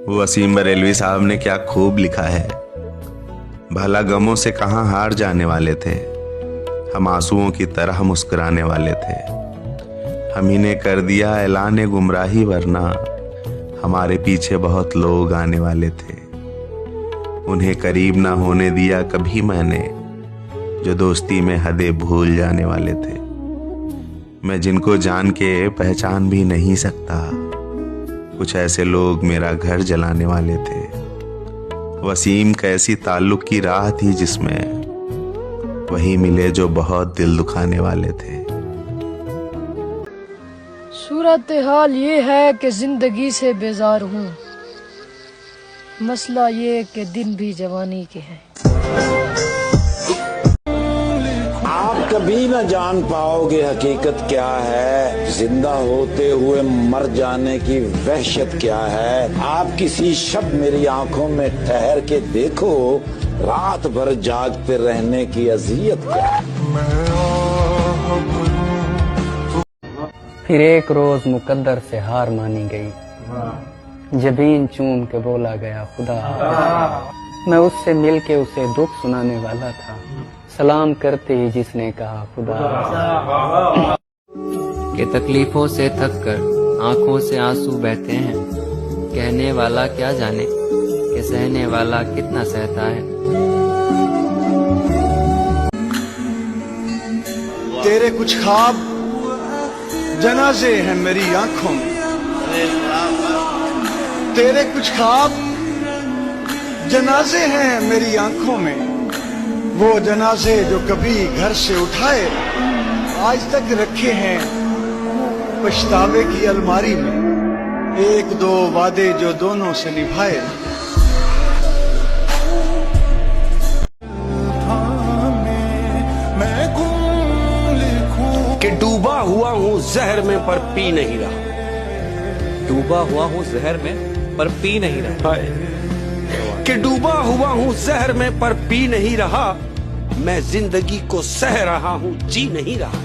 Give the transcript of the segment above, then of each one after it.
वसीम बरेलवी साहब ने क्या खूब लिखा है। भला गमों से कहाँ हार जाने वाले थे, हम आंसुओं की तरह मुस्कुराने वाले थे। हम ही ने कर दिया ऐलान गुमराही, वरना हमारे पीछे बहुत लोग आने वाले थे। उन्हें करीब ना होने दिया कभी मैंने, जो दोस्ती में हदें भूल जाने वाले थे। मैं जिनको जान के पहचान भी नहीं सकता, कुछ ऐसे लोग मेरा घर जलाने वाले थे। वसीम कैसी ताल्लुक की राह थी जिसमें वही मिले जो बहुत दिल दुखाने वाले थे। सूरत हाल ये है कि जिंदगी से बेजार हूँ, मसला ये कि दिन भी जवानी के हैं। आप कभी न जान पाओगे हकीकत क्या है, जिंदा होते हुए मर जाने की वहशत क्या है। आप किसी शब मेरी आंखों में ठहर के देखो, रात भर जागते रहने की अजियत क्या है। फिर एक रोज मुकद्दर से हार मानी गई, जबीन चूम के बोला गया खुदा। मैं उससे मिल के उसे दुख सुनाने वाला था, सलाम करते ही जिसने कहा खुदा। कि तकलीफों से थक कर आंखों से आंसू बहते हैं, कहने वाला क्या जाने कि सहने वाला कितना सहता है। तेरे कुछ ख्वाब जनाजे हैं मेरी आंखों में, तेरे कुछ ख्वाब जनाजे हैं मेरी आंखों में। वो जनाजे जो कभी घर से उठाए आज तक रखे हैं पछतावे की अलमारी में। एक दो वादे जो दोनों से निभाए, कि डूबा हुआ हूँ जहर में पर पी नहीं रहा, डूबा हुआ हूँ जहर में पर पी नहीं रहा। कि डूबा हुआ हूँ जहर में पर पी नहीं रहा, मैं जिंदगी को सह रहा हूँ जी नहीं रहा।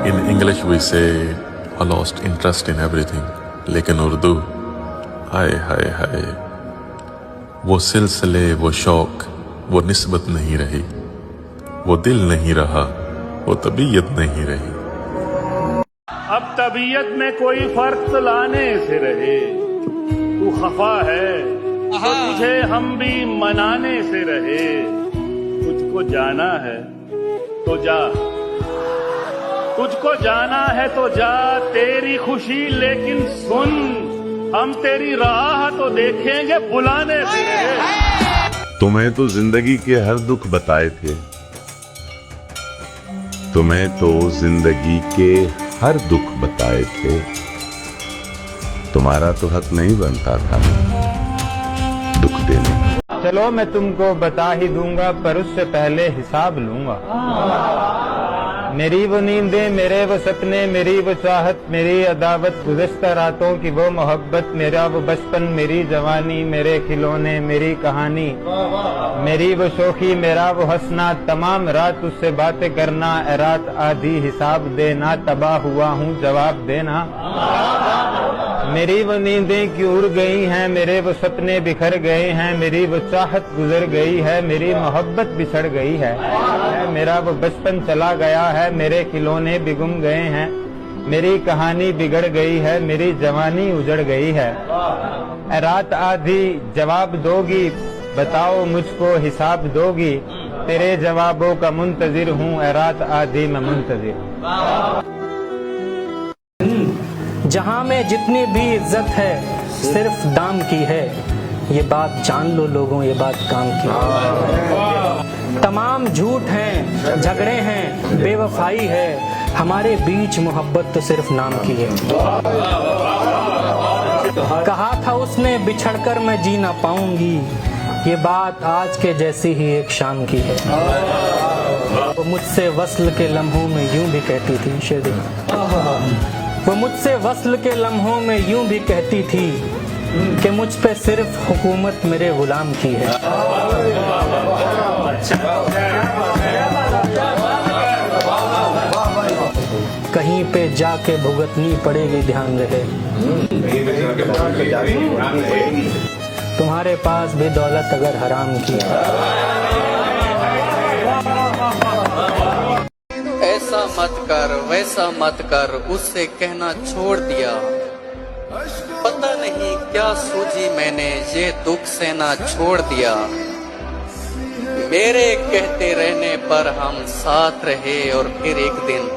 In English we say I lost interest in everything, लेकिन उर्दू हाय हाय हाय, वो सिलसिले वो शौक वो निस्बत नहीं रही, वो दिल नहीं रहा वो तबीयत नहीं रही। अब तबीयत में कोई फर्क लाने से रहे, तू खफा है तो तुझे हम भी मनाने से रहे। तुझको जाना है तो जा, तुझको जाना है तो जा, तेरी खुशी लेकिन सुन, हम तेरी राह तो देखेंगे बुलाने से रहे। तुम्हें तो जिंदगी के हर दुख बताए थे, तुम्हें तो जिंदगी के हर दुख बताए थे। तुम्हारा तो हक नहीं बनता था दुख देने। चलो मैं तुमको बता ही दूंगा, पर उससे पहले हिसाब लूंगा। मेरी वो नींदें मेरे वो सपने, मेरी वो चाहत मेरी अदावत, गुज़श्ता रातों की वो मोहब्बत, मेरा वो बचपन मेरी जवानी, मेरे खिलौने मेरी कहानी, मेरी वो शोखी मेरा वो हंसना, तमाम रात उससे बातें करना। ए रात आधी हिसाब देना, तबाह हुआ हूँ जवाब देना। मेरी वो नींदें क्यों उड़ गई हैं, मेरे वो सपने बिखर गए हैं, मेरी वो चाहत गुजर गई है, मेरी मोहब्बत बिछड़ गई है, मेरा वो बचपन चला गया है, मेरे खिलौने भी गुम गए हैं, मेरी कहानी बिगड़ गई है, मेरी जवानी उजड़ गई है। रात आधी जवाब दोगी, बताओ मुझको हिसाब दोगी, तेरे जवाबों का मुंतजिर हूँ, रात आधी मैं मुंतजिर। जहाँ में जितनी भी इज्जत है सिर्फ दाम की है, ये बात जान लो लोगों, ये बात काम की है। तमाम झूठ हैं, झगड़े हैं, बेवफाई है, हमारे बीच मोहब्बत तो सिर्फ नाम की है। कहा था उसने बिछड़कर मैं जी ना पाऊंगी, ये बात आज के जैसी ही एक शाम की है। वो मुझसे वस्ल के लम्हों में यूं भी कहती थी, शेर वो मुझसे वस्ल के लम्हों में यूं भी कहती थी कि मुझ पे सिर्फ हुकूमत मेरे गुलाम की है। कहीं पे जाके भुगतनी पड़ेगी, ध्यान रहे। तुम्हारे पास भी दौलत अगर हराम की, ऐसा मत कर वैसा मत कर, उससे कहना छोड़ दिया। पता नहीं क्या सूझी मैंने, ये दुख सहना छोड़ दिया। मेरे कहते रहने पर हम साथ रहे और फिर एक दिन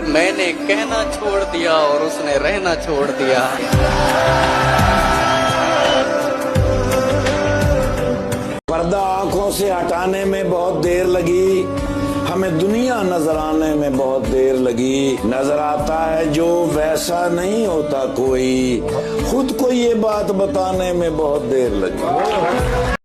मैंने कहना छोड़ दिया और उसने रहना छोड़ दिया। पर्दा आंखों से हटाने में बहुत देर लगी, हमें दुनिया नजर आने में बहुत देर लगी। नजर आता है जो वैसा नहीं होता कोई, खुद को ये बात बताने में बहुत देर लगी।